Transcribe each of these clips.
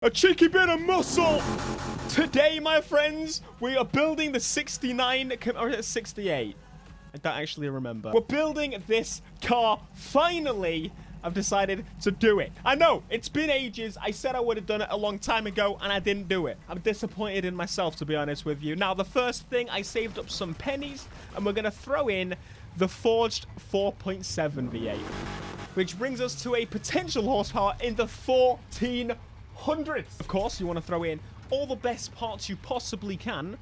A cheeky bit of muscle. Today, my friends, we are building the 69, or is it 68? I don't actually remember. We're building this car. Finally, I've decided to do it. I know, it's been ages. I said I would have done it a long time ago, and I didn't do it. I'm disappointed in myself, to be honest with you. Now, the first thing, I saved up some pennies, and we're going to throw in the forged 4.7 V8, which brings us to a potential horsepower in the 1400s. Of course, you want to throw in all the best parts you possibly can.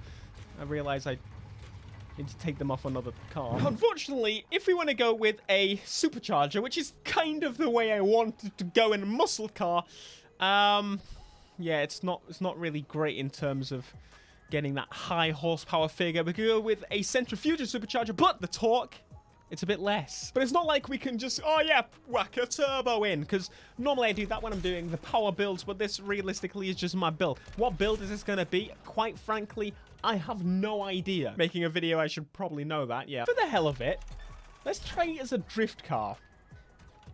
I realize I need to take them off another car. Unfortunately, if we want to go with a supercharger, which is kind of the way I wanted to go in a muscle car, yeah, it's not really great in terms of getting that high horsepower figure. We could go with a centrifugal supercharger, but the torque, it's a bit less. But it's not like we can just, oh yeah, whack a turbo in, because normally I do that when I'm doing the power builds, but this realistically is just my build. What build is this going to be? Quite frankly, I have no idea. Making a video, I should probably know that, yeah. For the hell of it, let's try it as a drift car.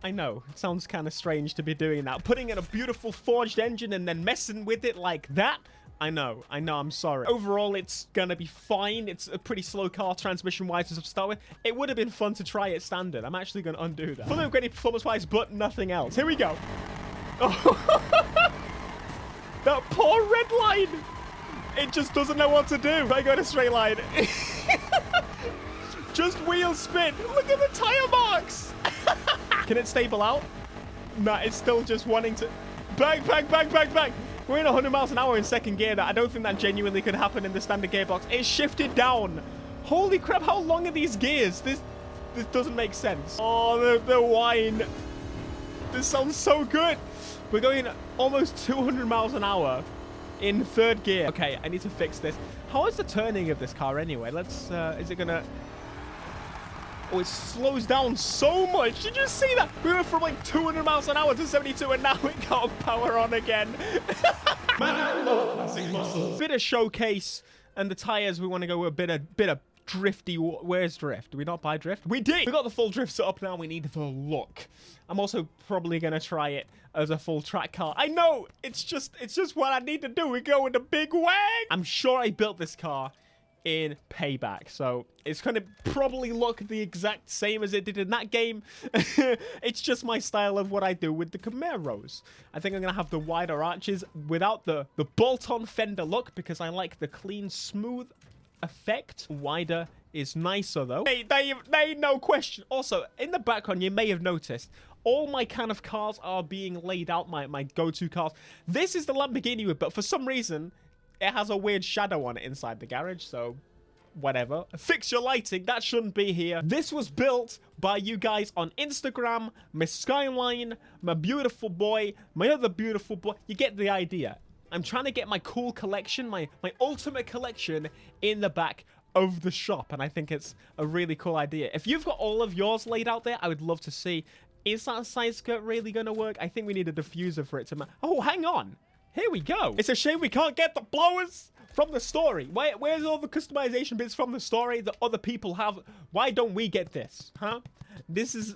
I know, it sounds kind of strange to be doing that. Putting in a beautiful forged engine and then messing with it like that. I know, I'm sorry. Overall, it's gonna be fine. It's a pretty slow car transmission-wise to start with. It would have been fun to try it standard. I'm actually gonna undo that. Fully upgraded performance-wise, but nothing else. Here we go. Oh. That poor red line. It just doesn't know what to do. If I go to straight line. Just wheel spin. Look at the tire marks. Can it stable out? Nah, it's still just wanting to... Bang, bang, bang, bang, bang. We're in 100 miles an hour in second gear. I don't think that genuinely could happen in the standard gearbox. It's shifted down. Holy crap, how long are these gears? This doesn't make sense. Oh, the whine. This sounds so good. We're going almost 200 miles an hour in third gear. Okay, I need to fix this. How is the turning of this car anyway? Let's, is it gonna... Oh, it slows down so much. Did you see that? We went from like 200 miles an hour to 72, and now it got power on again. Man, I love classic muscles. Bit of showcase, and the tires, we want to go with a bit of drifty. Where's drift? Did we not buy drift? We did. We got the full drift set up now. We need the look. I'm also probably going to try it as a full track car. I know. It's just what I need to do. We go with the big wang. I'm sure I built this car in Payback, so it's going to probably look the exact same as it did in that game. It's just my style of what I do with the Camaros. I think I'm going to have the wider arches without the bolt-on fender look, because I like the clean, smooth effect. Wider is nicer, though. Hey, there ain't no question. Also, in the background, you may have noticed, all my kind of cars are being laid out, my go-to cars. This is the Lamborghini, but for some reason, it has a weird shadow on it inside the garage, so whatever. Fix your lighting, that shouldn't be here. This was built by you guys on Instagram, Miss Skyline, my beautiful boy, my other beautiful boy. You get the idea. I'm trying to get my cool collection, my ultimate collection in the back of the shop, and I think it's a really cool idea. If you've got all of yours laid out there, I would love to see. Is that side skirt really going to work? I think we need a diffuser for it to... Oh, hang on. Here we go. It's a shame we can't get the blowers from the story. Where's all the customization bits from the story that other people have? Why don't we get this? Huh? This is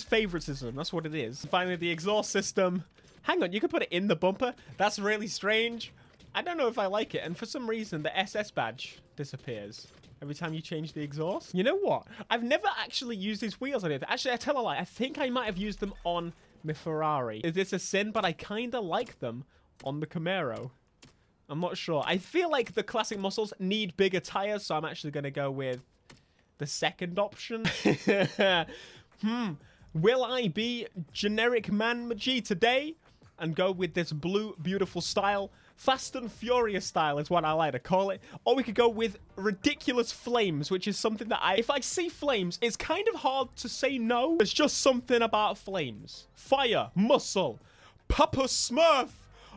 favoritism. That's what it is. Finally, the exhaust system. Hang on, you can put it in the bumper. That's really strange. I don't know if I like it. And for some reason, the SS badge disappears every time you change the exhaust. You know what? I've never actually used these wheels on it. Actually, I tell a lie. I think I might have used them on my Ferrari. Is this a sin? But I kind of like them on the Camaro. I'm not sure. I feel like the classic muscles need bigger tires, so I'm actually going to go with the second option. Will I be generic man G today and go with this blue beautiful style? Fast and Furious style is what I like to call it. Or we could go with ridiculous flames, which is something that if I see flames, it's kind of hard to say no. There's just something about flames. Fire, muscle, Papa Smurf.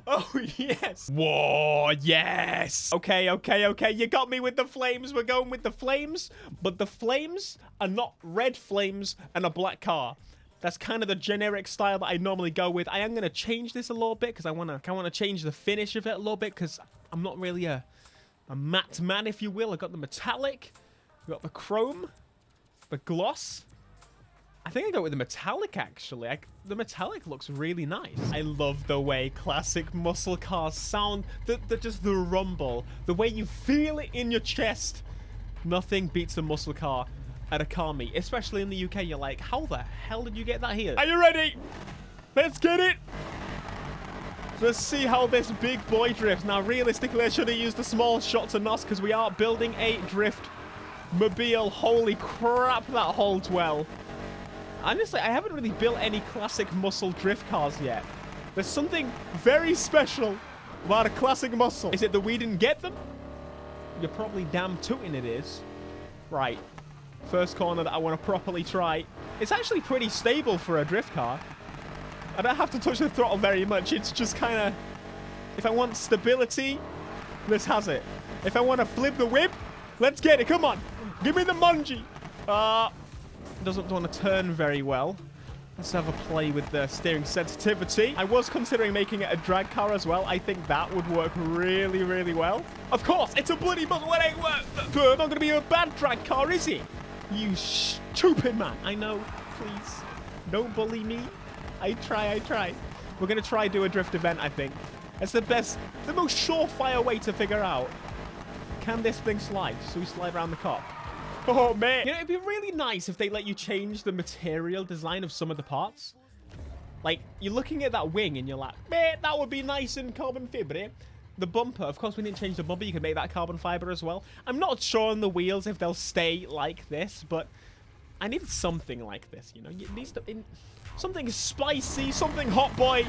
Oh, yes. Whoa, yes. Okay. You got me with the flames. We're going with the flames. But the flames are not red flames and a black car. That's kind of the generic style that I normally go with. I am going to change this a little bit because I want to change the finish of it a little bit, because I'm not really a matte man, if you will. I got the metallic, we got the chrome, the gloss. I think I go with the metallic, actually. The metallic looks really nice. I love the way classic muscle cars sound. Just the rumble. The way you feel it in your chest. Nothing beats a muscle car at a car meet. Especially in the UK. You're like, how the hell did you get that here? Are you ready? Let's get it. Let's see how this big boy drifts. Now, realistically, I should have used the small shot to NOS because we are building a drift mobile. Holy crap, that holds well. Honestly, I haven't really built any classic muscle drift cars yet. There's something very special about a classic muscle. Is it that we didn't get them? You're probably damn tooting it is. Right. First corner that I want to properly try. It's actually pretty stable for a drift car. I don't have to touch the throttle very much. It's just kind of... If I want stability, this has it. If I want to flip the whip, let's get it. Come on. Give me the mungie. Doesn't want to turn very well. Let's have a play with the steering sensitivity. I was considering making it a drag car as well. I think that would work really, really well. Of course, it's a bloody muscle. It ain't not going to be a bad drag car, is it? You stupid man. I know. Please. Don't bully me. I try. We're going to try do a drift event, I think. It's the most surefire way to figure out. Can this thing slide? So we slide around the cop. Oh, man. You know, it'd be really nice if they let you change the material design of some of the parts. Like, you're looking at that wing and you're like, man, that would be nice in carbon fiber. The bumper, of course, we didn't change the bumper. You can make that carbon fiber as well. I'm not sure on the wheels if they'll stay like this, but I needed something like this, you know? It needs to... Something spicy, something hot boy,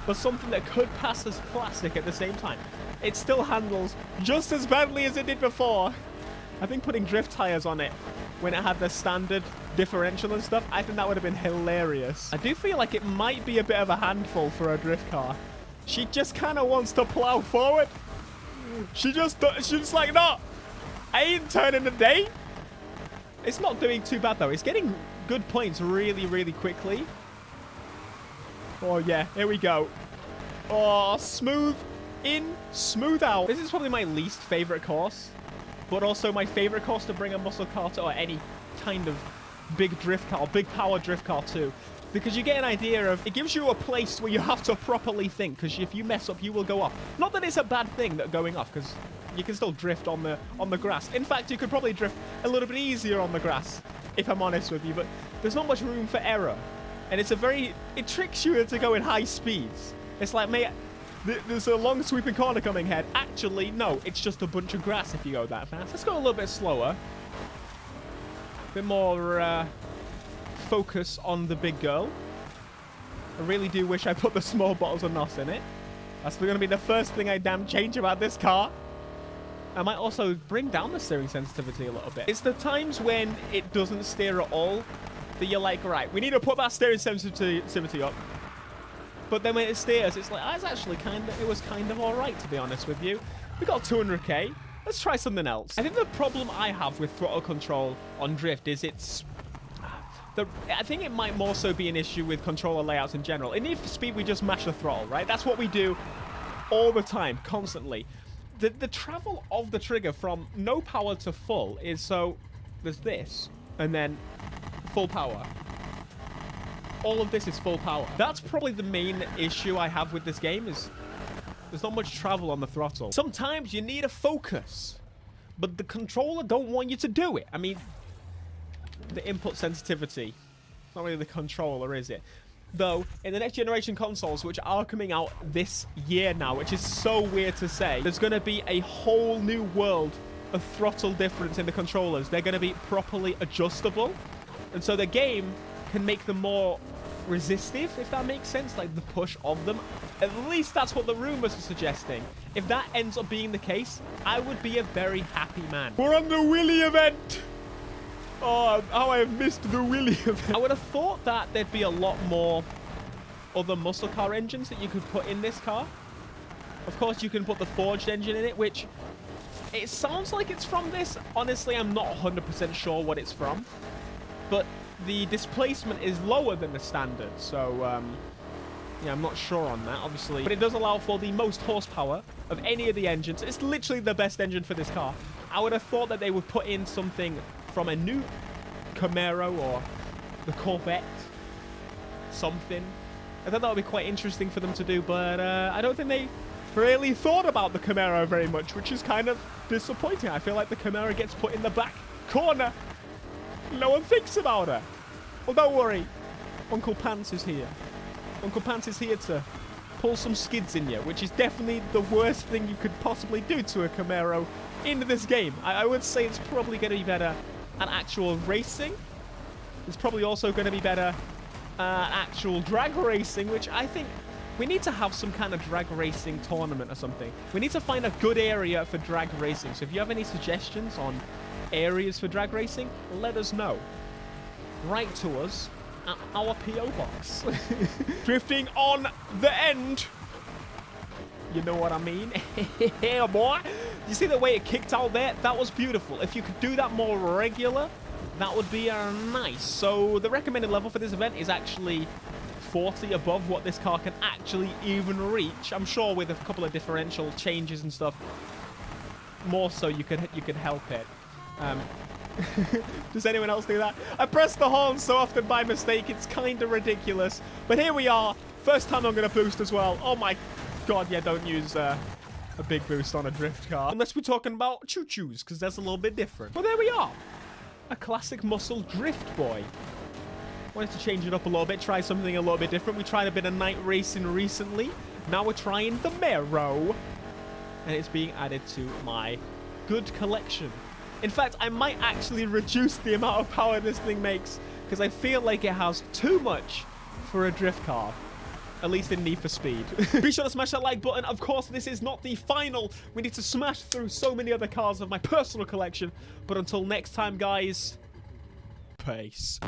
but something that could pass as classic at the same time. It still handles just as badly as it did before. I think putting drift tires on it when it had the standard differential and stuff, I think that would have been hilarious. I do feel like it might be a bit of a handful for a drift car. She just kind of wants to plow forward. She's just like, no, I ain't turning today. It's not doing too bad, though. It's getting good points really, really quickly. Oh, yeah. Here we go. Oh, smooth in, smooth out. This is probably my least favorite course, but also my favorite course to bring a muscle car to, or any kind of big drift car, big power drift car to, because you get an idea of, it gives you a place where you have to properly think, because if you mess up, you will go off. Not that it's a bad thing that going off, because you can still drift on the grass. In fact, you could probably drift a little bit easier on the grass, if I'm honest with you, but there's not much room for error. And it tricks you into going high speeds. It's like, mate, there's a long sweeping corner coming ahead. Actually, no, it's just a bunch of grass if you go that fast. Let's go a little bit slower. A bit more focus on the big girl. I really do wish I put the small bottles of NOS in it. That's going to be the first thing I damn change about this car. I might also bring down the steering sensitivity a little bit. It's the times when it doesn't steer at all that you're like, right, we need to put that steering sensitivity up. But then when it steers, it's like, oh, it was kind of all right, to be honest with you. We got 200k. Let's try something else. I think the problem I have with throttle control on drift is I think it might more so be an issue with controller layouts in general. In Need for Speed, we just mash the throttle, right? That's what we do all the time, constantly. The travel of the trigger from no power to full is so there's this and then full power. All of this is full power. That's probably the main issue I have with this game is there's not much travel on the throttle. Sometimes you need a focus, but the controller don't want you to do it. I mean, the input sensitivity, it's not really the controller, is it? Though, in the next generation consoles, which are coming out this year now, which is so weird to say, there's going to be a whole new world of throttle difference in the controllers. They're going to be properly adjustable. And so the game can make them more resistive, if that makes sense, like the push of them. At least that's what the rumors are suggesting. If that ends up being the case, I would be a very happy man. We're on the Willy event. Oh, how I have missed the Willy event. I would have thought that there'd be a lot more other muscle car engines that you could put in this car. Of course, you can put the forged engine in it, which it sounds like it's from this. Honestly, I'm not 100% sure what it's from. But the displacement is lower than the standard. So, yeah, I'm not sure on that, obviously. But it does allow for the most horsepower of any of the engines. It's literally the best engine for this car. I would have thought that they would put in something from a new Camaro or the Corvette, something. I thought that would be quite interesting for them to do, but I don't think they really thought about the Camaro very much, which is kind of disappointing. I feel like the Camaro gets put in the back corner. No one thinks about her. Well, don't worry. Uncle Pants is here. Uncle Pants is here to pull some skids in you, which is definitely the worst thing you could possibly do to a Camaro in this game. I would say it's probably going to be better at actual racing. It's probably also going to be better at actual drag racing, which I think we need to have some kind of drag racing tournament or something. We need to find a good area for drag racing. So if you have any suggestions on areas for drag racing, let us know. Write to us at our P.O. box. Drifting on the end. You know what I mean? Yeah, boy. You see the way it kicked out there? That was beautiful. If you could do that more regular, that would be nice. So the recommended level for this event is actually 40 above what this car can actually even reach. I'm sure with a couple of differential changes and stuff, more so you could help it. Does anyone else do that? I press the horn so often by mistake, it's kind of ridiculous. But here we are. First time I'm going to boost as well. Oh my god, yeah, don't use a big boost on a drift car. Unless we're talking about choo-choos, because that's a little bit different. Well, there we are. A classic muscle drift boy. Wanted to change it up a little bit, try something a little bit different. We tried a bit of night racing recently. Now we're trying the Camaro. And it's being added to my good collection. In fact, I might actually reduce the amount of power this thing makes, because I feel like it has too much for a drift car. At least in Need for Speed. Be sure to smash that like button. Of course, this is not the final. We need to smash through so many other cars of my personal collection. But until next time, guys, peace.